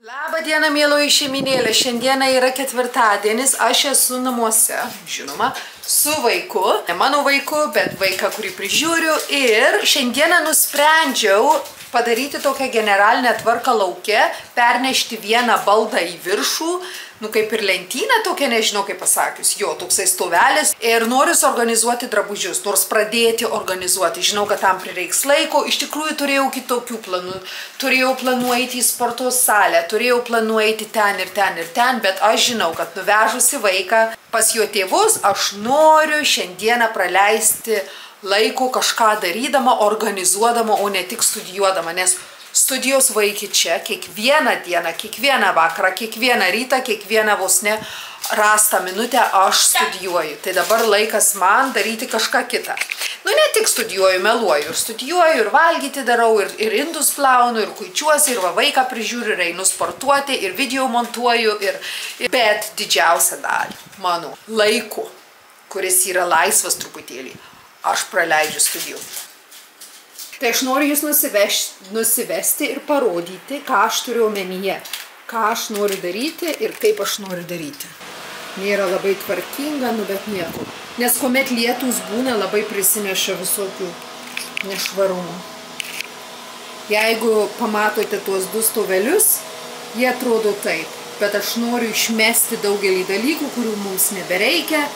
Labą dieną, mėloji šeiminėlė. Šiandieną yra ketvirtadienis, aš esu namuose, žinoma, su vaiku. Ne mano vaiku, bet vaiką, kurį prižiūriu. Ir šiandieną nusprendžiau padaryti tokią generalinę tvarką lauke, pernešti vieną baldą į viršų, kaip ir lentyną tokia, nežinau kaip pasakius, jo, toksai stovelis. Ir noriu suorganizuoti drabužius, nors pradėti organizuoti. Žinau, kad tam prireiks laiko. Iš tikrųjų turėjau kitokių planų. Turėjau planų eiti į sporto salę, turėjau planų eiti ten ir ten ir ten, bet aš žinau, kad nuvežusi vaiką pas jo tėvus, aš noriu šiandieną praleisti laiko kažką darydama, organizuodama, o ne tik studijuodama, nes studijos vaikai čia kiekvieną dieną, kiekvieną vakarą, kiekvieną rytą, kiekvieną vos ne rastą minutę aš studijuoju. Tai dabar laikas man daryti kažką kitą. Ne tik studijuoju, meluoju, ir studijuoju, ir valgyti darau, ir indus plaunu, ir kuičiuosi, ir vaiką prižiūriu, ir einu sportuoti, ir video montuoju, bet didžiausią dalį mano laiko, kuris yra laisvas truputėlį, aš praleidžiu studijuoti. Tai aš noriu jūs nusivesti ir parodyti, ką aš turiu omenyje, ką aš noriu daryti ir kaip aš noriu daryti. Nėra labai tvarkinga, bet nieko. Nes kuomet lietus būna, labai prisineša visokių nešvarumų. Jeigu pamatote tuos du stovelius, jie atrodo taip, bet aš noriu išmesti daugelį dalykų, kurių mums nebereikia,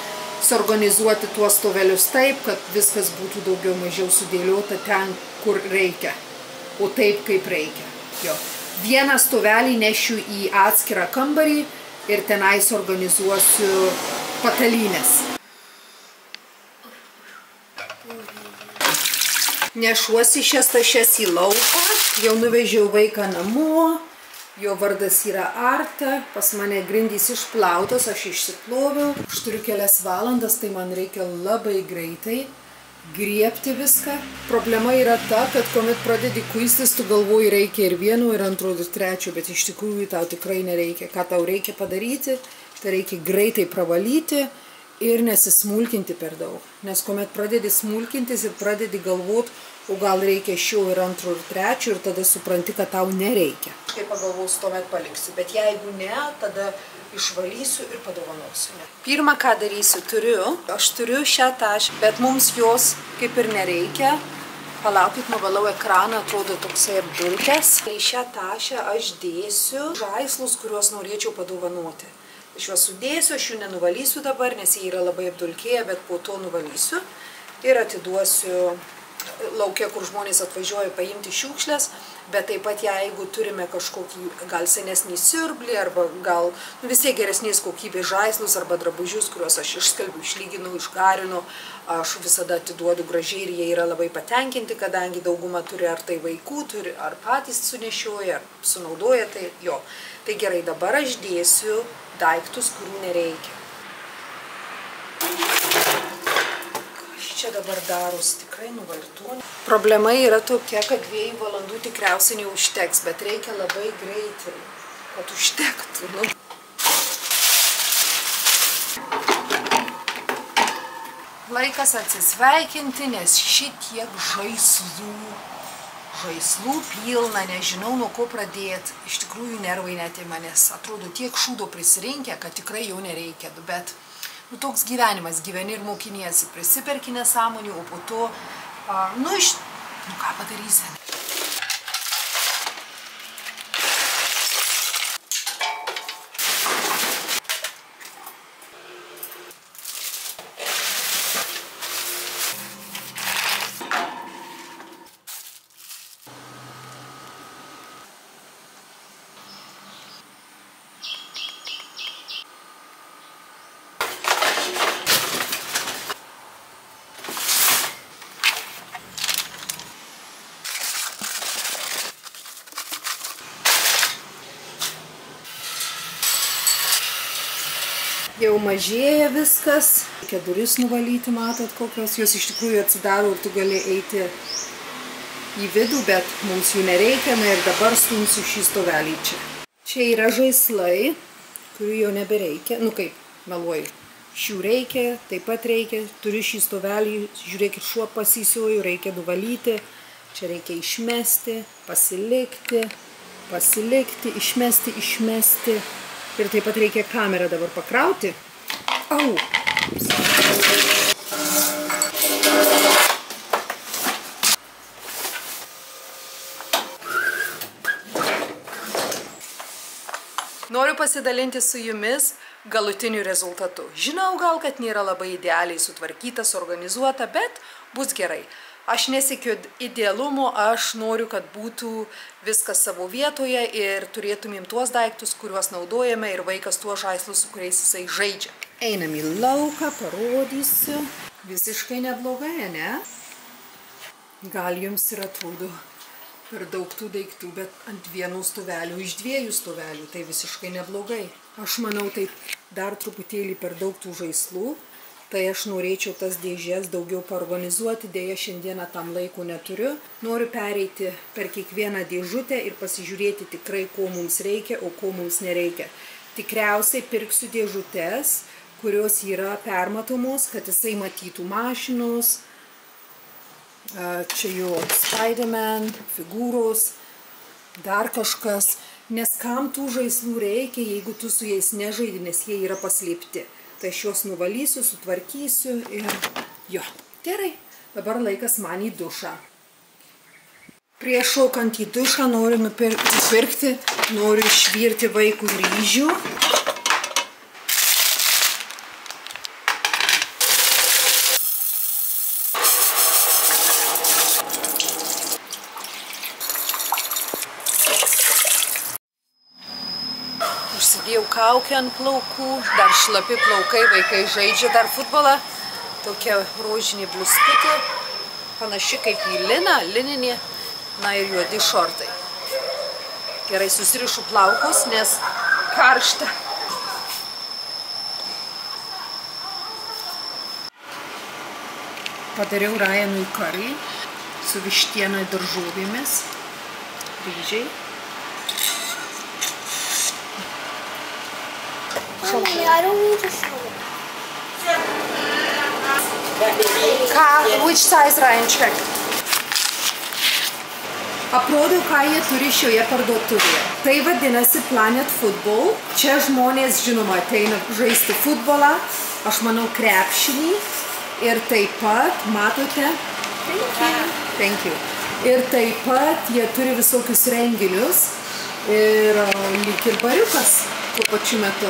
suorganizuoti tuos stovelius taip, kad viskas būtų daugiau mažiau sudėliota ten, kur reikia, o taip, kaip reikia. Jo. Vieną stovelį nešiu į atskirą kambarį ir tenai suorganizuosiu patalynės. Nešuosi šias tašes į lauką, jau nuvežiau vaiką namo. Jo vardas yra Arta, pas mane grindys išplautos, aš išsiploviau. Aš turiu kelias valandas, tai man reikia labai greitai griebti viską. Problema yra ta, kad kuomet pradedi kuistis, tu galvoji reikia ir vieno, ir antro, ir trečio, bet iš tikrųjų tau tikrai nereikia. Ką tau reikia padaryti, tai reikia greitai pravalyti ir nesismulkinti per daug. Nes kuomet pradedi smulkintis ir pradedi galvoti, o gal reikia šio ir antro ir trečio, ir tada supranti, kad tau nereikia. Kai pagalvosiu, tuomet paliksiu, bet jeigu ne, tada išvalysiu ir padovanosiu. Pirmą, ką darysiu, aš turiu šią tašę, bet mums jos kaip ir nereikia. Palaukit, nuvalau ekraną, atrodo toksai apdulkęs. Į šią tašę aš dėsiu žaislus, kuriuos norėčiau padovanoti. Aš juos sudėsiu, aš jų nenuvalysiu dabar, nes jie yra labai apdulkėję, bet po to nuvalysiu ir atiduosiu laukia, kur žmonės atvažiuoja paimti šiukšlės, bet taip pat jeigu turime kažkokį gal senesnį siurblį arba gal vis tiek geresnės kokybės žaislus arba drabužius, kuriuos aš išskalbiu, išlyginu, išgarinu, aš visada atiduodu gražiai ir jie yra labai patenkinti, kadangi dauguma turi ar tai vaikų, turi ar patys sunešioja, ar sunaudoja, tai jo. Tai gerai, dabar aš dėsiu daiktus, kurių nereikia. Čia dabar daros tikrai nuvartu. Problema yra tokia, kad 2 valandų tikriausiai neužteks, bet reikia labai greitai, kad užtektų. Laikas atsisveikinti, nes šitiek žaislų pilna, nežinau nuo ko pradėti. Iš tikrųjų nervai netima, nes atrodo tiek šūdo prisirinkę, kad tikrai jau nereikia, bet toks gyvenimas, gyveni ir mokiniesi, prisiperki nesąmonių, o po to, ką padarysi. Jau mažėja viskas. Reikia duris nuvalyti, matot kokios. Jos iš tikrųjų atsidaro ir tu gali eiti į vidų, bet mums jų nereikia. Ir dabar stumsiu šį stovelį čia. Čia yra žaislai, kurių jau nebereikia. Kaip, meluoju. Šių reikia, taip pat reikia. Turiu šį stovelį, žiūrėkit, šuo pasisioju, reikia nuvalyti. Čia reikia išmesti, pasilikti. pasilikti, išmesti. Ir taip pat reikia kamerą dabar pakrauti. Au! Noriu pasidalinti su jumis galutiniu rezultatu. Žinau gal, kad nėra labai idealiai sutvarkyta, suorganizuota, bet bus gerai. Aš nesiekiu idealumo, aš noriu, kad būtų viskas savo vietoje ir turėtumėm tuos daiktus, kuriuos naudojame ir vaikas tuos žaislus, su kuriais jisai žaidžia. Einam į lauką, parodysiu. Visiškai neblogai, ne? Gal jums ir atrodo per daug tų daiktų, bet ant vienų stovelių, iš 2 stovelių, tai visiškai neblogai. Aš manau, taip dar truputėlį per daug tų žaislų, tai aš norėčiau tas dėžes daugiau paorganizuoti, dėja šiandieną tam laiko neturiu. Noriu pereiti per kiekvieną dėžutę ir pasižiūrėti tikrai, ko mums reikia, o ko mums nereikia. Tikriausiai pirksiu dėžutes, kurios yra permatomos, kad jisai matytų mašinos, čia jo Spiderman, figūros, dar kažkas. Nes kam tų žaislų reikia, jeigu tu su jais nežaidi, nes jie yra paslėpti. Tai aš juos nuvalysiu, sutvarkysiu ir jo. Gerai, dabar laikas man į dušą. Prieš šokant į dušą noriu noriu išvirti vaikų ryžių. Užsidėjau kaukę ant plaukų, dar šlapi plaukai, vaikai žaidžia dar futbolą. Tokia rožinė bliuskutė, panaši kaip į lininė, na ir juodi šortai. Gerai susirišu plaukus, nes karšta. Padariau Ryanui karį su vištiena ir daržovėmis, ryžiai. Mommy, I don't need to show it. Which size, Ryan? Check. Aprodau, ką jie turi šioje parduotuvėje. Tai vadinasi Planet Football. Čia žmonės, žinoma, ateina žaisti futbolą, aš manau krepšinį. Ir taip pat, matote, thank you. Ir taip pat jie turi visokius renginius ir lyg ir bariukas tuo pačiu metu.